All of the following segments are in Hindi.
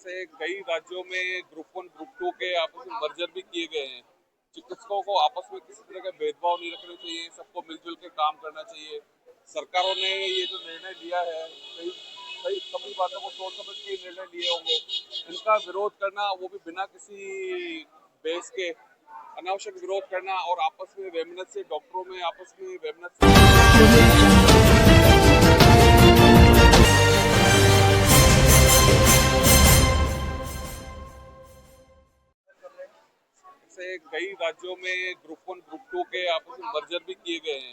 से कई राज्यों में ग्रुप 1 ग्रुप 2 के आपस में मर्जर भी किए गए हैं। चिकित्सकों को आपस में किसी तरह का भेदभाव नहीं रखना चाहिए, सबको मिलजुल के काम करना चाहिए। सरकारों ने ये जो निर्णय लिया है, कई कई सभी बातों को सोच समझ के निर्णय लिए होंगे। इनका विरोध करना, वो भी बिना किसी बेस के, अनावश्यक विरोध करना और आपस में वेमनत से, डॉक्टरों में आपस में वेमनत से कई राज्यों में ग्रुप 1 ग्रुप 2 के आपस में मर्जर भी किए गए हैं।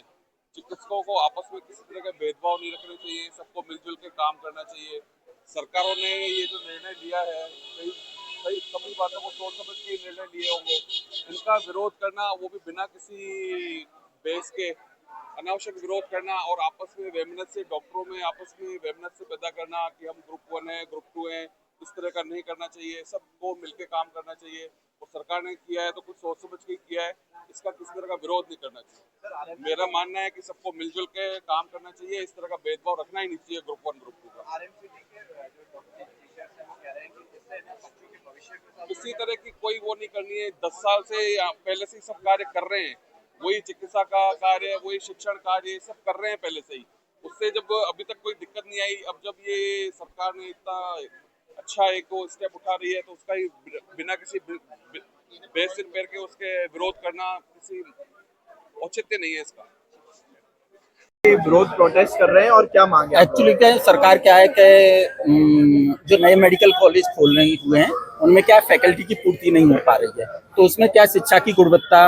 चिकित्सकों को आपस में किसी तरह का भेदभाव नहीं रखना चाहिए, सबको मिलजुल के काम करना चाहिए। सरकारों ने ये जो निर्णय लिया है, कई कई सभी बातों को सोच समझ के निर्णय लिए होंगे। इनका विरोध करना, वो भी बिना किसी बेस के, अनावश्यक विरोध करना और आपस में वेमनत से, डॉक्टरों में आपस में वेमनत से पैदा करना कि हम ग्रुप 1 है, ग्रुप 2 है, इस तरह का नहीं करना चाहिए। सबको मिलकर काम करना चाहिए और सरकार ने किया है तो कुछ सोच समझ के किया है, इसका किसी तरह का विरोध नहीं करना चाहिए। मेरा मानना है कि सबको मिलजुल के काम करना चाहिए, इस तरह का भेदभाव रखना ही नहीं चाहिए ग्रुप 1 ग्रुप 2 का। किसी तरह की कोई वो नहीं करनी है। 10 साल से या पहले से ही सब कार्य कर रहे हैं, वही चिकित्सा का कार्य, वही शिक्षण कार्य सब कर रहे हैं पहले से ही। उससे जब अभी तक कोई दिक्कत नहीं आई, अब जब ये सरकार ने इतना अच्छा एक स्टेप उठा रही है तो उसका ही बिना किसी बेस से पैर के उसके विरोध करना किसी औचित्य नहीं है इसका। विरोध प्रोटेस्ट कर रहे हैं और क्या मांगे? एक्चुअली क्या है, सरकार क्या है कि जो नए मेडिकल कॉलेज खोल रहे हुए हैं उनमें क्या फैकल्टी की पूर्ति नहीं हो पा रही है, तो उसमें क्या शिक्षा की गुणवत्ता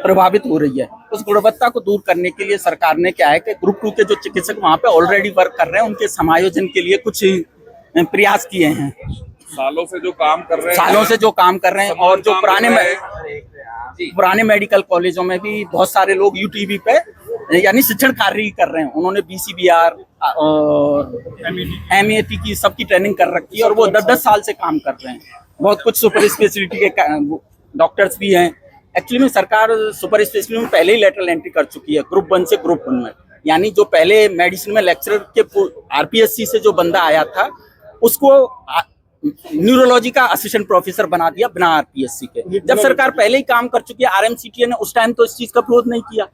प्रभावित हो रही है। उस गुणवत्ता को दूर करने के लिए सरकार ने क्या है कि ग्रुप 2 के जो चिकित्सक वहाँ पे ऑलरेडी वर्क कर रहे हैं उनके समायोजन के लिए कुछ प्रयास किए हैं। सालों से जो काम कर रहे हैं और जो पुराने मेडिकल कॉलेजों में भी बहुत सारे लोग यूटीबी पे यानी शिक्षण कार्य कर रहे हैं। उन्होंने बीसीबीआर और एमएटी की सबकी ट्रेनिंग कर रखी है और वो 10-10 साल से काम कर रहे हैं। बहुत कुछ सुपर स्पेशलिटी के डॉक्टर्स भी हैं। एक्चुअली में सरकार सुपर स्पेशलिटी में पहले ही लेटरल एंट्री कर चुकी है ग्रुप 1 से ग्रुप 1 में, यानी जो पहले मेडिसिन में लेक्चरर के आरपीएससी से जो बंदा आया था उसको न्यूरोलॉजी का असिस्टेंट प्रोफेसर बना दिया बिना आरपीएससी के। जब सरकार पहले ही काम कर चुकी है, आरएमसीटीए ने उस टाइम तो इस चीज का विरोध नहीं किया।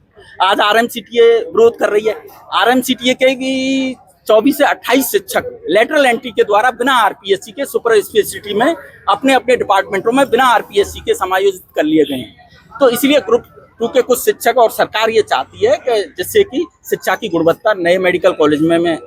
आज आरएमसीटीए विरोध कर रही है। आरएमसीटीए कहेगी 24 से 28 शिक्षक लेटरल एंट्री के द्वारा बिना आरपीएससी के सुपर स्पेशलिटी में अपने अपने डिपार्टमेंटों में बिना आरपीएससी के समायोजित कर लिए गए हैं। तो इसलिए ग्रुप 2 के कुछ शिक्षक और सरकार ये चाहती है कि जिससे कि शिक्षा की गुणवत्ता नए मेडिकल कॉलेज में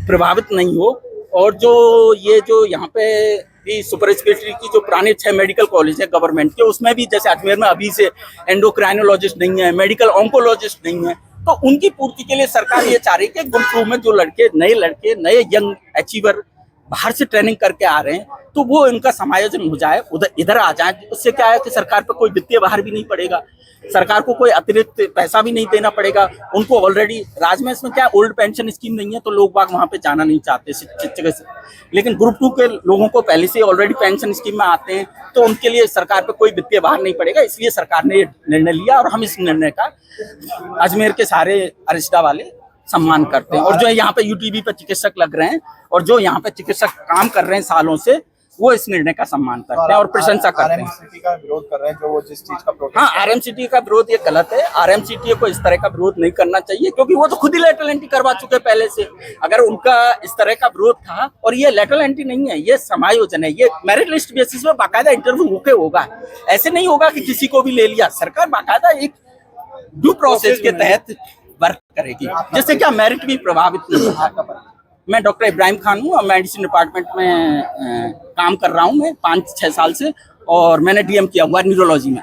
प्रभावित नहीं हो। और जो यहाँ पे भी सुपर स्पेशलिटी की जो पुराने 6 मेडिकल कॉलेज है गवर्नमेंट के, उसमें भी जैसे अजमेर में अभी से एंडोक्राइनोलॉजिस्ट नहीं है, मेडिकल ऑन्कोलॉजिस्ट नहीं है, तो उनकी पूर्ति के लिए सरकार ये चाह रही है कि ग्रुप 2 में जो नए यंग अचीवर बाहर से ट्रेनिंग करके आ रहे हैं तो वो इनका समायोजन हो जाए, इधर आ जाए। उससे क्या है कि सरकार पर कोई वित्तीय भार भी नहीं पड़ेगा, सरकार को कोई अतिरिक्त पैसा भी नहीं देना पड़ेगा। उनको ऑलरेडी राज्य में इसमें क्या ओल्ड पेंशन स्कीम नहीं है तो लोग बाग वहाँ पे जाना नहीं चाहते शिक्षक से, लेकिन ग्रुप 2 के लोगों को पहले से ऑलरेडी पेंशन स्कीम में आते हैं तो उनके लिए सरकार पे कोई वित्तीय भार नहीं पड़ेगा। इसलिए सरकार ने ये निर्णय लिया और हम इस निर्णय का अजमेर के सारे अरिस्टा वाले सम्मान करते हैं। और जो यहाँ पे यूटीबी पे चिकित्सक लग रहे हैं और जो यहाँ पे चिकित्सक काम कर रहे हैं सालों से, वो इस निर्णय का सम्मान करते हैं और प्रशंसा करते हैं। आरएमसीटी का विरोध कर रहे हैं जो वो जिस चीज का प्रोटेस्ट। हाँ, आरएमसीटी का विरोध ये गलत है। आरएमसीटी को इस तरह का विरोध नहीं करना चाहिए क्योंकि वो तो खुद ही लेटरल एंट्री करवा चुके पहले से। अगर उनका इस तरह का विरोध था, और ये लेटरल एंट्री नहीं है, ये समायोजन है, ये मेरिट लिस्ट बेसिस पे बाकायदा इंटरव्यू होके होगा। ऐसे नहीं होगा कि किसी को भी ले लिया। सरकार बाकायदा एक ड्यू प्रोसेस के तहत वर्क करेगी जिससे क्या मेरिट भी प्रभावित नहीं होगा। मैं डॉक्टर इब्राहिम खान हूँ और मेडिसिन डिपार्टमेंट में काम कर रहा हूँ मैं 5-6 साल से, और मैंने डीएम किया हुआ न्यूरोलॉजी में।